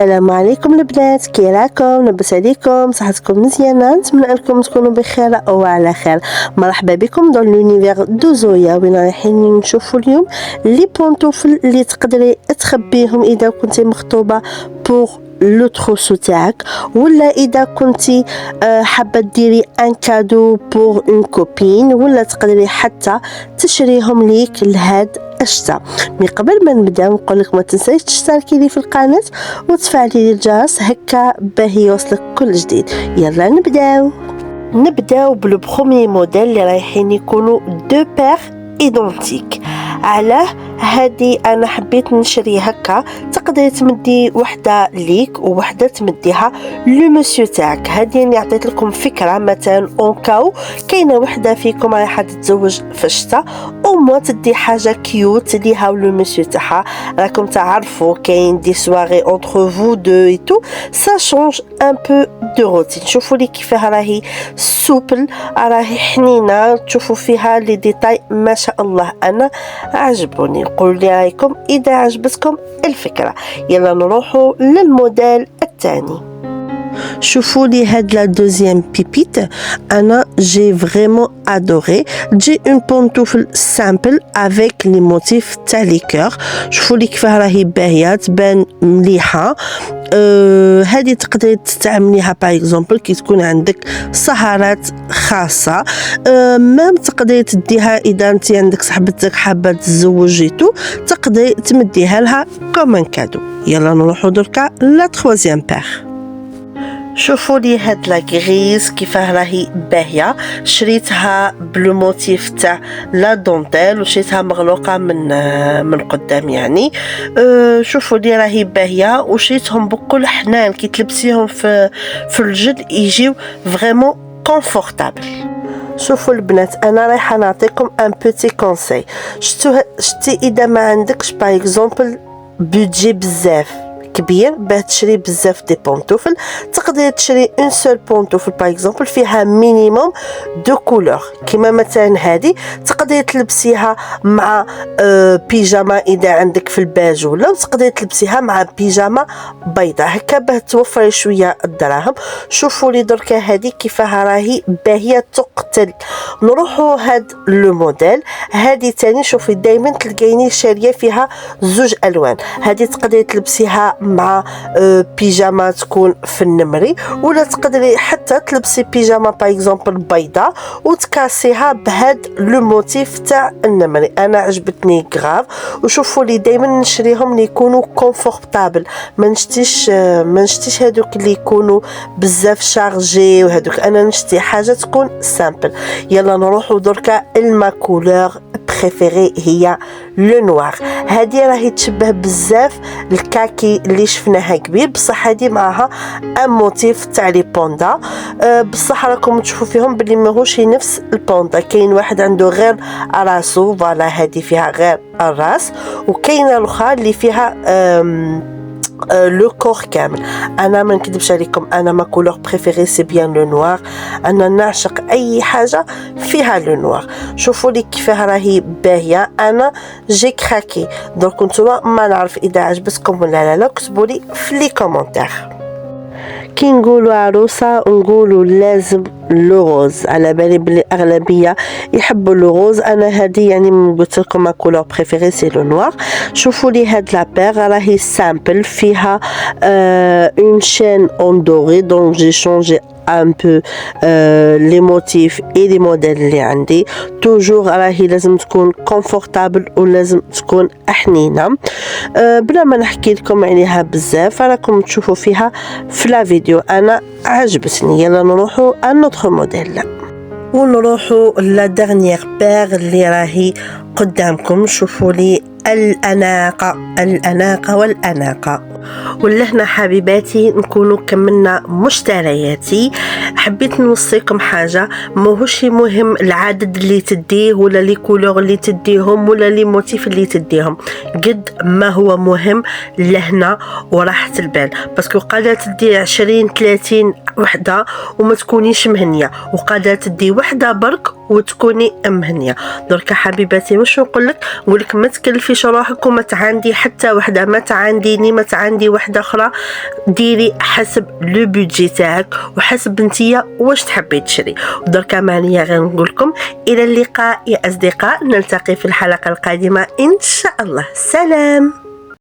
السلام عليكم البنات، كي راكم؟ لاباس عليكم؟ صحتكم مزيانه؟ نتمنى انكم تكونوا بخير وعلى خير. مرحبا بكم دون لونيفير دو زويا، وين رايحين نشوفوا اليوم لي بونطوفل اللي تقدري تخبيهم اذا كنتي مخطوبه بوغ لو تروسو تاعك، ولا اذا كنتي حابه ديري ان كادو بوغ اون كوبين، ولا تقدري حتى تشريهم ليك لهاد الشتا. من قبل ما نبدا نقولك ما تنسايش تشتركي لي في القناه وتفعلي لي الجرس هكا باه يوصلك كل جديد. يلا نبداو بلو بروميي موديل اللي رايحين يكونوا دو بير ايدونتيك. علاه هادي انا حبيت نشري هكا، تقدري تمدي وحده ليك ووحده تمديها لو مسيو تاعك. هادي يعني عطيت لكم فكره، مثلا اون كاو كاينه وحده فيكم رايحه تتزوج في الشتاء او مو تدي حاجه كيوت ليها لو مسيو تاعها. راكم تعرفوا كاين دي سواري اونتر فو دو اي تو، سا شونج ان بو دو روتين. شوفوا لي كيفاه راهي سوبل، راهي حنينه، تشوفوا فيها لي ديتاي ما شاء الله. انا عجبوني، قولوا لي رايكم اذا عجبتكم الفكره. يلا نروحوا للموديل الثاني. شوفوا لي هاد لا دوزيام بيبيت، انا جي فريمون ادوري. جي اون بونطوفل سامبل افيك لي موتيف تاع لي كور. شوفوا لي كيفاه راهي باهيه، تبان مليحه. هذه تقدري تستعمليها باغ اكزومبل كي تكون عندك سهرات خاصه. مام تقدري تديها اذا انت عندك صاحبتك حابه تزوجيتو، تقدري تمديها لها كوم كادو. يلا نروحوا دركا لا تروازيام بير. شوفوا لي هاد لا غريز كيفاه راهي باهيه، شريتها بلو موتيف تاع لا دونتيل وشريتها مغلوقه من قدام يعني. شوفوا لي راهي باهيه، وشريتهم بكل حنان كي تلبسيهم في الجلد يجيو فريمون كونفورتابل. شوفوا البنات، انا رايحه نعطيكم ان بوتي كونساي. شتي اذا ما عندكش باغ اكزومبل بودجي بزاف كبير باه تشري بزاف دي بونطوفل، تقدري تشري اون سول بونطوفل باغ اكزومبل فيها مينيموم دو كولور. كيما مثلا هذه تقدري تلبسيها مع بيجاما اذا عندك في الباج، ولا تقدري تلبسيها مع بيجاما بيضاء هكا باه توفري شويه الدراهم. شوفوا لي دركا هذه كيفاه راهي باهيه تقتل. نروحوا هاد لو موديل. هذه تاني شوفي دائما تلقايني شاريه فيها زوج الوان. هذه تقدري تلبسيها مع بيجاما تكون في النمري، ولا تقدري حتى تلبسي بيجاما باغ اكزومبل بيضاء وتكاسيها بهاد لو موتيف تاع النمري. انا عجبتني غراف. وشوفوا لي دائما نشريهم اللي يكونوا كونفورتابل، ما نشتيش هذوك اللي يكونوا بزاف شارجي وهذوك. انا نشتي حاجه تكون سامبل. يلا نروحوا دركا الما كولور بريفيري هي لو نوار. هذه راهي تشبه بزاف الكاكي اللي شفناها قبيل، بصح هذه معها ان موتيف تاع لي بوندا. بصح راكم تشوفوا فيهم بلي ماهوش نفس البوندا. كاين واحد عنده غير راسو، فوالا هذه فيها غير الراس، وكاينه الاخرى اللي فيها لو كور كامل. انا ما نكذبش عليكم، انا ما كولور بريفيري سي بيان لو نوار. انا نعشق اي حاجه فيها لو نوار. شوفوا لي كيفاه راهي باهيه. انا جي كراكي. دونك نتوما ما نعرف اذا عجبتكم ولا لا، كتبوا لي في لي كومونتير. كي نقولوا عروسه نقولوا لازم لو روز. على بالي بلي اغلبيه يحبوا لو روز. انا هذه يعني قلت لكم ما كولور بريفيري سي لو نوار. شوفوا لي هاد لا بير راهي سامبل، فيها اون شين اون دوري. دونك جي شونجي un peu les motifs et les modèles اللي عندي. توجور راهي لازم تكون كونفورتابل ولازم تكون حنينه. بلا ما نحكي لكم عليها بزاف، راكم تشوفوا فيها في لا فيديو. انا عجبتني. يلا نروحوا ان اوتر موديل ونروحوا لا ديرنيير بير اللي راهي قدامكم. شوفوا لي الأناقة والأناقة. ولهنا حبيباتي نكونوا كملنا مشترياتي. حبيت نوصيكم حاجة، ماهوش مهم العدد اللي تديه ولا لي كولور اللي تديهم ولا لي موتيف اللي تديهم، قد ما هو مهم لهنا وراحة البال. باسكو قادرة تدي 20 30 وحده وما تكونيش مهنيه، وقادره تدي وحده برك وتكوني مهنيه. دركا حبيباتي واش نقولك ما تكلفيش روحك وما تعاندي حتى وحده، ما تعانديني ما تعاندي وحده اخرى، ديري حسب لو بودجي تاعك وحسب نتيا واش تحبي تشري. ودركا مانيا غير نقولكم الى اللقاء يا اصدقاء، نلتقي في الحلقه القادمه ان شاء الله. سلام.